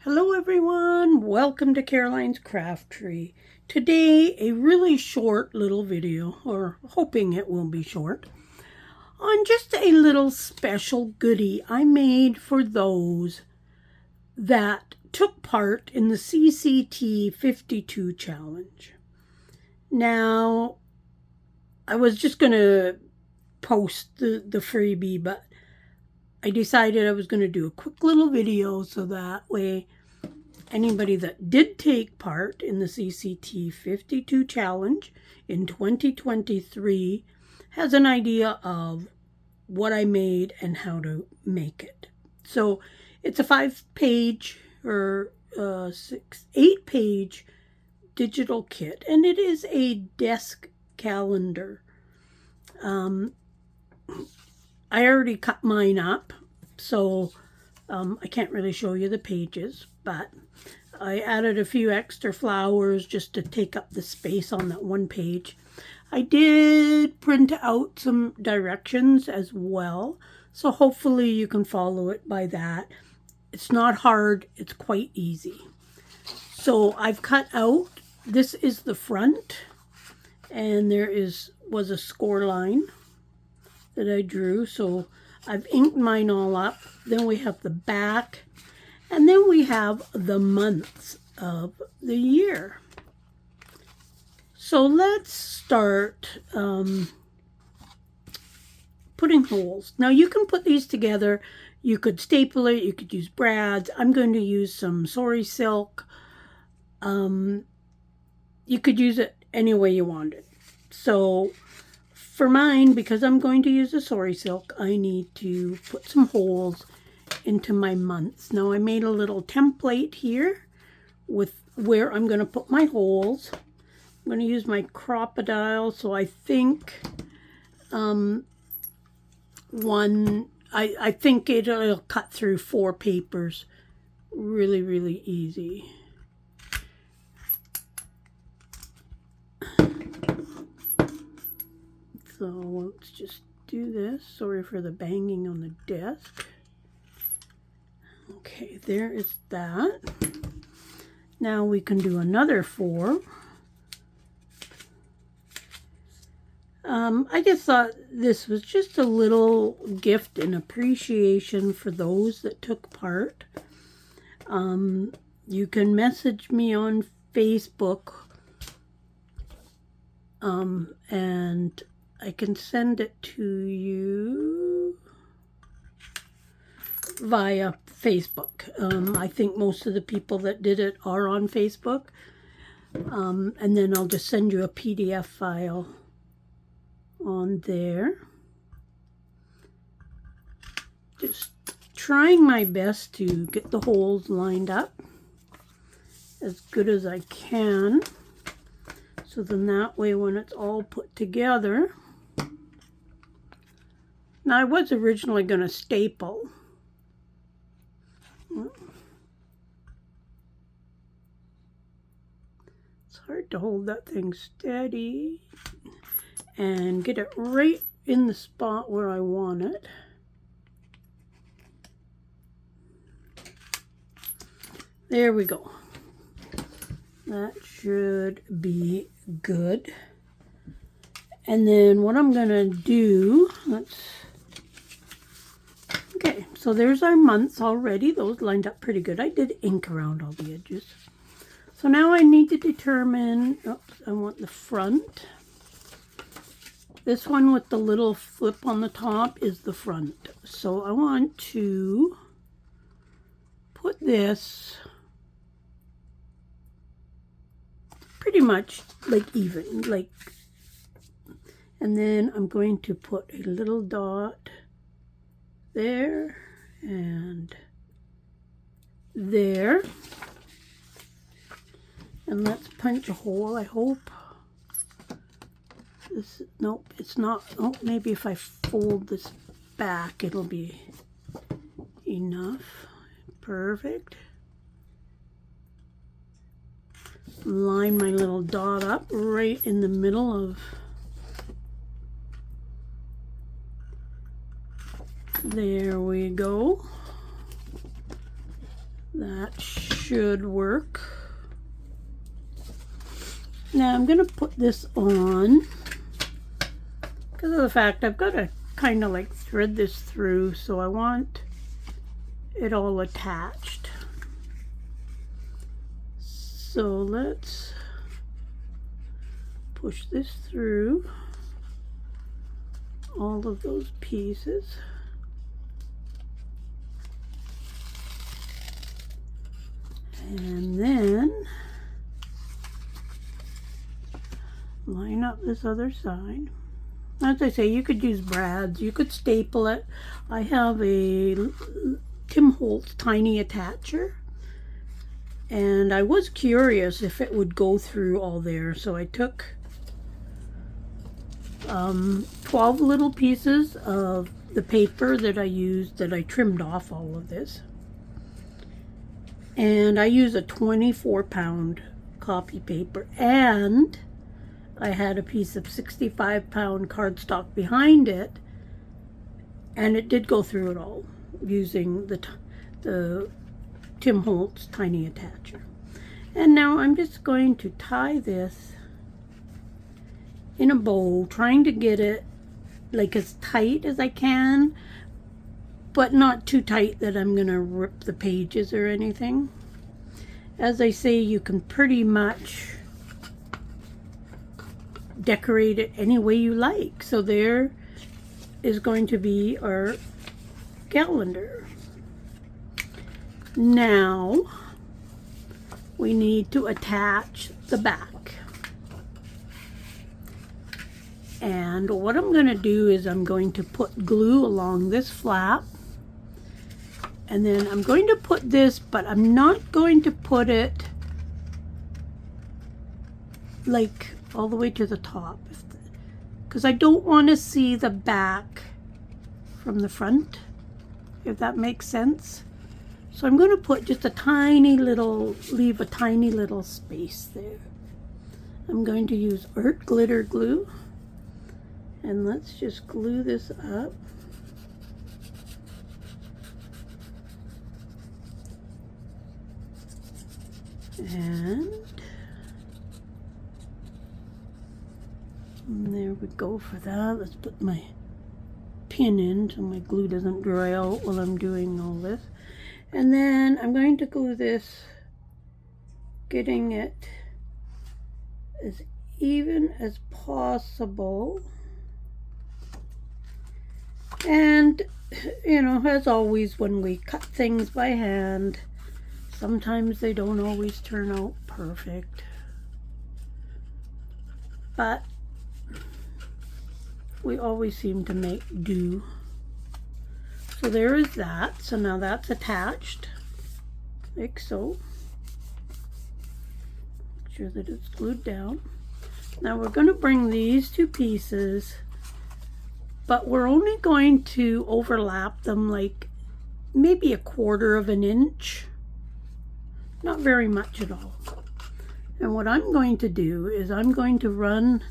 Hello everyone, welcome to Caroline's Craft Tree. Today a really short little video, or hoping it will be short, on just a little special goodie I made for those that took part in the CCT 52 challenge. Now, I was just going to post the freebie, but I decided I was going to do a quick little video so that way anybody that did take part in the CCT 52 challenge in 2023 has an idea of what I made and how to make it. So it's a 5-page or 8-page digital kit, and it is a desk calendar. I already cut mine up, so I can't really show you the pages, but I added a few extra flowers just to take up the space on that one page. I did print out some directions as well, so hopefully you can follow it by that. It's not hard, it's quite easy. So I've cut out, this is the front, and there was a score line that I drew, so I've inked mine all up. Then we have the back, and then we have the months of the year. So let's start putting holes. Now you can put these together. You could staple it, you could use brads. I'm going to use some sori silk. You could use it any way you want it. So for mine, because I'm going to use a sori silk, I need to put some holes into my months. Now I made a little template here with where I'm going to put my holes. I'm going to use my crocodile, so I think I think it'll cut through 4 papers really easy. So let's just do this. Sorry for the banging on the desk. Okay, there is that. Now we can do another 4. I just thought this was just a little gift and appreciation for those that took part. You can message me on Facebook, and I can send it to you via Facebook. I think most of the people that did it are on Facebook. And then I'll just send you a PDF file on there. Just trying my best to get the holes lined up as good as I can. So then that way when it's all put together. Now I was originally going to staple. It's hard to hold that thing steady and get it right in the spot where I want it. There we go. That should be good. And then what I'm going to do, okay, so there's our months already. Those lined up pretty good. I did ink around all the edges. So now I need to determine, I want the front. This one with the little flip on the top is the front. So I want to put this pretty much like even, like, and then I'm going to put a little dot there and there. And let's punch a hole, I hope. This, nope, it's not. Oh, maybe if I fold this back, it'll be enough. Perfect. Line my little dot up right in the middle of there we go. That should work. Now I'm going to put this on because of the fact I've got to kind of like thread this through, so I want it all attached. So let's push this through all of those pieces. And then line up this other side. As I say, you could use brads, you could staple it. I have a Tim Holtz tiny attacher, and I was curious if it would go through all there, so I took 12 little pieces of the paper that I used, that I trimmed off all of this, and I use a 24-pound copy paper, and I had a piece of 65-pound cardstock behind it, and it did go through it all using the Tim Holtz tiny attacher. And now I'm just going to tie this in a bow, trying to get it like as tight as I can, but not too tight that I'm gonna rip the pages or anything. As I say, you can pretty much decorate it any way you like. So there is going to be our calendar. Now we need to attach the back. And what I'm going to do is I'm going to put glue along this flap. And then I'm going to put this, but I'm not going to put it like all the way to the top, because I don't want to see the back from the front, if that makes sense. So I'm going to put just a tiny little, leave a tiny little space there. I'm going to use Art Glitter Glue, and let's just glue this up. And there we go for that. Let's put my pin in so my glue doesn't dry out while I'm doing all this. And then I'm going to glue this, getting it as even as possible. And, you know, as always, when we cut things by hand, sometimes they don't always turn out perfect. But we always seem to make do. So there is that. So now that's attached, like so. Make sure that it's glued down. Now we're going to bring these two pieces, but we're only going to overlap them like maybe 1/4 of an inch. Not very much at all. And what I'm going to do is I'm going to run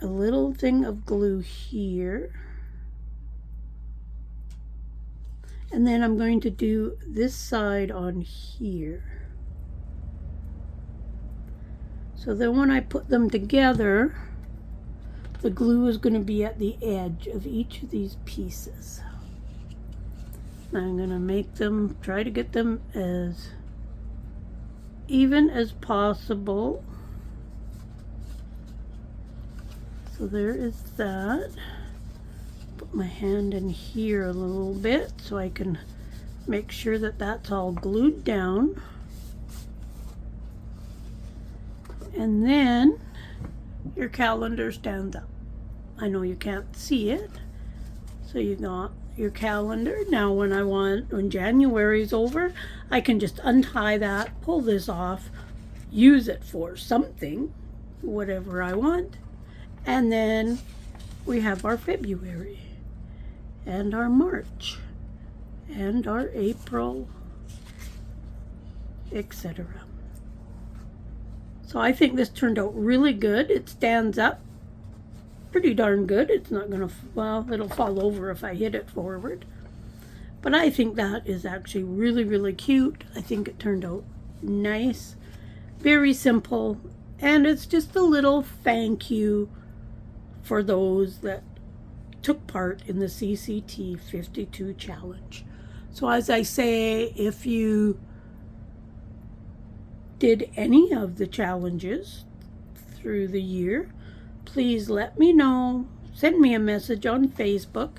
a little thing of glue here, and then I'm going to do this side on here. So then when I put them together, the glue is going to be at the edge of each of these pieces. I'm going to make them, try to get them as even as possible. So there is that. Put my hand in here a little bit so I can make sure that that's all glued down. And then your calendar stands up. I know you can't see it. So you got your calendar. Now when January's over, I can just untie that, pull this off, use it for something, whatever I want. And then we have our February and our March and our April, etc. So I think this turned out really good. It stands up pretty darn good. It's not gonna, well, it'll fall over if I hit it forward. But I think that is actually really, really cute. I think it turned out nice. Very simple. And it's just a little thank you for those that took part in the CCT 52 challenge. So as I say, if you did any of the challenges through the year, please let me know. Send me a message on Facebook.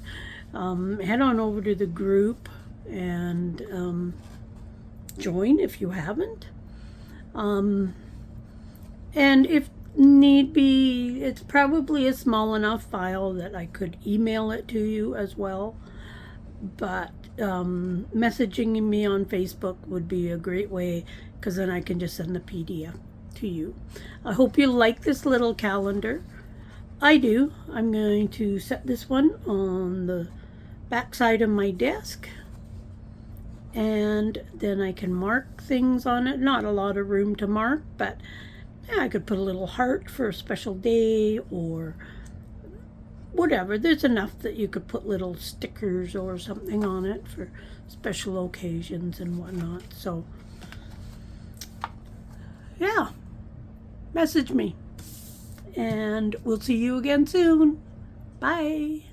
Head on over to the group and join if you haven't. And if need be, it's probably a small enough file that I could email it to you as well. But messaging me on Facebook would be a great way, because then I can just send the PDF to you. I hope you like this little calendar. I do. I'm going to set this one on the back side of my desk, and then I can mark things on it. Not a lot of room to mark, but yeah, I could put a little heart for a special day or whatever. There's enough that you could put little stickers or something on it for special occasions and whatnot. So yeah, message me, and we'll see you again soon. Bye.